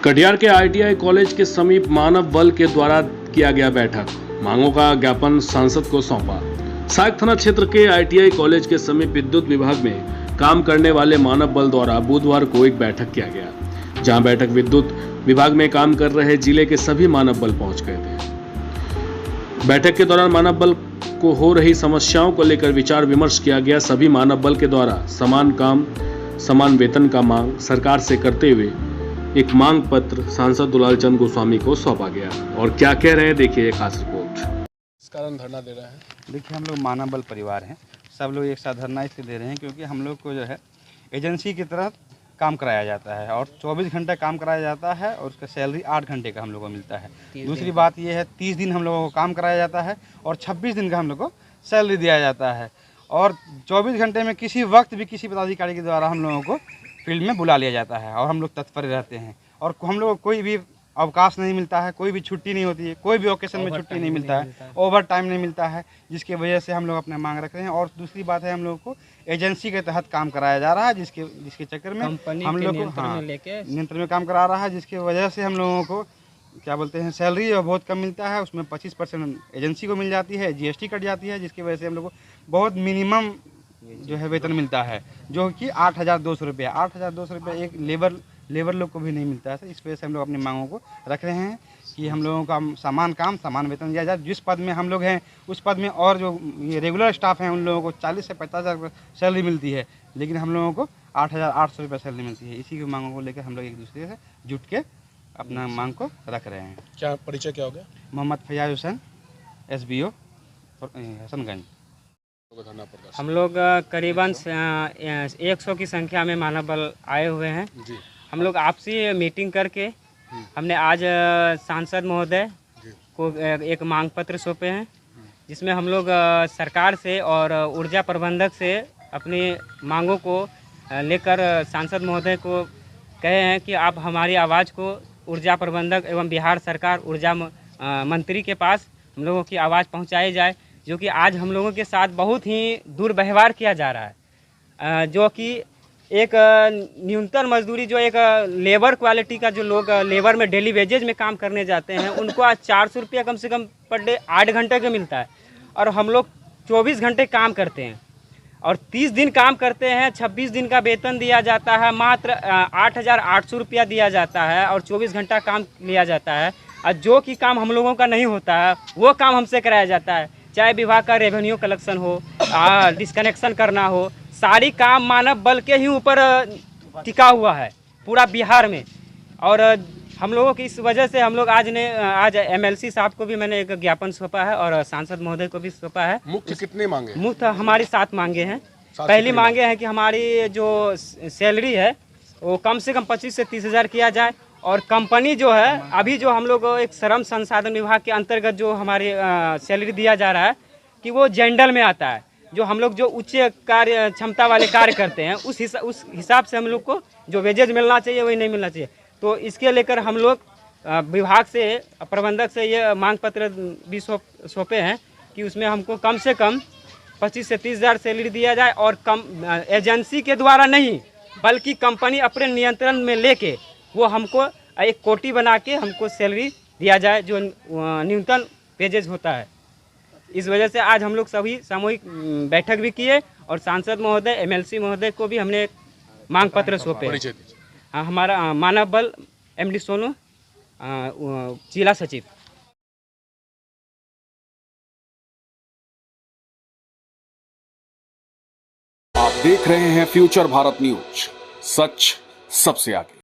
कटिहार के ITI college के समीप मानव बल के द्वारा किया गया बैठक, मांगों का ज्ञापन सांसद को सौंपा। सहायक थाना क्षेत्र के आईटीआई कॉलेज के समीप विद्युत विभाग में काम करने वाले मानव बल द्वारा बुधवार को एक बैठक किया गया, जहां बैठक विद्युत विभाग में काम कर रहे जिले के सभी मानव बल पहुंच गए थे। बैठक के दौरान मानव बल को हो रही समस्याओं को लेकर विचार विमर्श किया गया। सभी मानव बल के द्वारा समान काम समान वेतन का मांग सरकार से करते हुए एक मांग पत्र सांसद दुलाल चंद गोस्वामी को सौंपा गया। और क्या कह रहे हैं, देखिए एक खास रिपोर्ट। इस कारण धरना दे रहे हैं। देखिए, हम लोग मानव बल परिवार हैं, सब लोग एक साथ धरना इसलिए दे रहे हैं क्योंकि हम लोग को जो है एजेंसी की तरह काम कराया जाता है और 24 घंटे काम कराया जाता है और उसका सैलरी 8 घंटे का हम लोग को मिलता है। दूसरी बात ये है 30 दिन हम लोगों को काम कराया जाता है और 26 दिन का हम लोग को सैलरी दिया जाता है और 24 घंटे में किसी वक्त भी किसी पदाधिकारी के द्वारा हम लोगों को फील्ड में बुला लिया जाता है और हम लोग तत्पर रहते हैं और हम लोग को कोई भी अवकाश नहीं मिलता है, कोई भी छुट्टी नहीं होती है, कोई भी ओकेशन में छुट्टी नहीं मिलता है, ओवर टाइम नहीं मिलता है, जिसकी वजह से हम लोग अपने मांग रख रहे हैं। और दूसरी बात है हम लोग को एजेंसी के तहत काम कराया जा रहा है, जिसके चक्कर में हम लोग को नियंत्रण में काम करा रहा है, जिसकी वजह से हम लोगों को क्या बोलते हैं सैलरी बहुत कम मिलता है। उसमें 25% एजेंसी को मिल जाती है, जीएसटी कट जाती है, जिसकी वजह से हम लोग को बहुत मिनिमम जो है वेतन मिलता है, जो कि 8,200 रुपये 8,200 रुपये एक लेबर लोग को भी नहीं मिलता है। इस वजह से हम लोग अपनी मांगों को रख रहे हैं कि हम लोगों का समान काम समान वेतन दिया जाए। जिस पद में हम लोग हैं उस पद में और जो ये रेगुलर स्टाफ हैं उन लोगों को 40 से 50,000 सैलरी मिलती है, लेकिन हम लोगों को 8,800 रुपये सैलरी मिलती है। इसी की मांगों को लेकर हम लोग एक दूसरे से जुट के अपना मांग को रख रहे हैं। क्या परिचय क्या हो गया? मोहम्मद फैयाज हुसैन, SBO हसनगंज। हम लोग करीबन 100 की संख्या में मानव बल आए हुए हैं जी। हम लोग आपसी मीटिंग करके हमने आज सांसद महोदय को एक मांग पत्र सौंपे हैं, जिसमें हम लोग सरकार से और ऊर्जा प्रबंधक से अपनी मांगों को लेकर सांसद महोदय को कहे हैं कि आप हमारी आवाज़ को ऊर्जा प्रबंधक एवं बिहार सरकार ऊर्जा मंत्री के पास हम लोगों की आवाज़ पहुंचाई जाए, जो कि आज हम लोगों के साथ बहुत ही दुर्व्यवहार किया जा रहा है। जो कि एक न्यूनतम मजदूरी जो एक लेबर क्वालिटी का जो लोग लेबर में डेली वेजेज में काम करने जाते हैं उनको आज 400 रुपया कम से कम पर डे 8 घंटे का मिलता है और हम लोग 24 घंटे काम करते हैं और 30 दिन काम करते हैं। 26 दिन का वेतन दिया जाता है, मात्र 8,800 रुपया दिया जाता है और 24 घंटा काम लिया जाता है। और जो कि काम हम लोगों का नहीं होता है वो काम हमसे कराया जाता है, चाहे विभाग का रेवेन्यू कलेक्शन हो, डिस्कनेक्शन करना हो, सारी काम मानव बल के ही ऊपर टिका हुआ है पूरा बिहार में। और हम लोगों की इस वजह से हम लोग आज MLC साहब को भी मैंने एक ज्ञापन सौंपा है और सांसद महोदय को भी सौंपा है। मुख्य कितने मांगे? मुख्य हमारी 7 मांगे हैं। पहली मांगे हैं कि हमारी जो सैलरी है वो कम से कम 25 से 30 हज़ार किया जाए और कंपनी जो है अभी जो हम लोग एक श्रम संसाधन विभाग के अंतर्गत जो हमारी सैलरी दिया जा रहा है कि वो जनरल में आता है। जो हम लोग जो उच्च कार्य क्षमता वाले कार्य करते हैं उस हिसाब से हम लोग को जो वेजेज मिलना चाहिए वही नहीं मिलना चाहिए। तो इसके लेकर हम लोग विभाग से प्रबंधक से ये मांग पत्र भी सौंपे हैं कि उसमें हमको कम से कम 25 से 30 हज़ार सैलरी दिया जाए और कम एजेंसी के द्वारा नहीं बल्कि कंपनी अपने नियंत्रण में लेके वो हमको एक कोटी बना के हमको सैलरी दिया जाए जो न्यूनतम वेजेज होता है। इस वजह से आज हम लोग सभी सामूहिक बैठक भी किए और सांसद महोदय MLC महोदय को भी हमने मांग पत्र सौंपे। हमारा मानव बल MD सोनू जिला सचिव। आप देख रहे हैं फ्यूचर भारत न्यूज, सच सबसे आगे।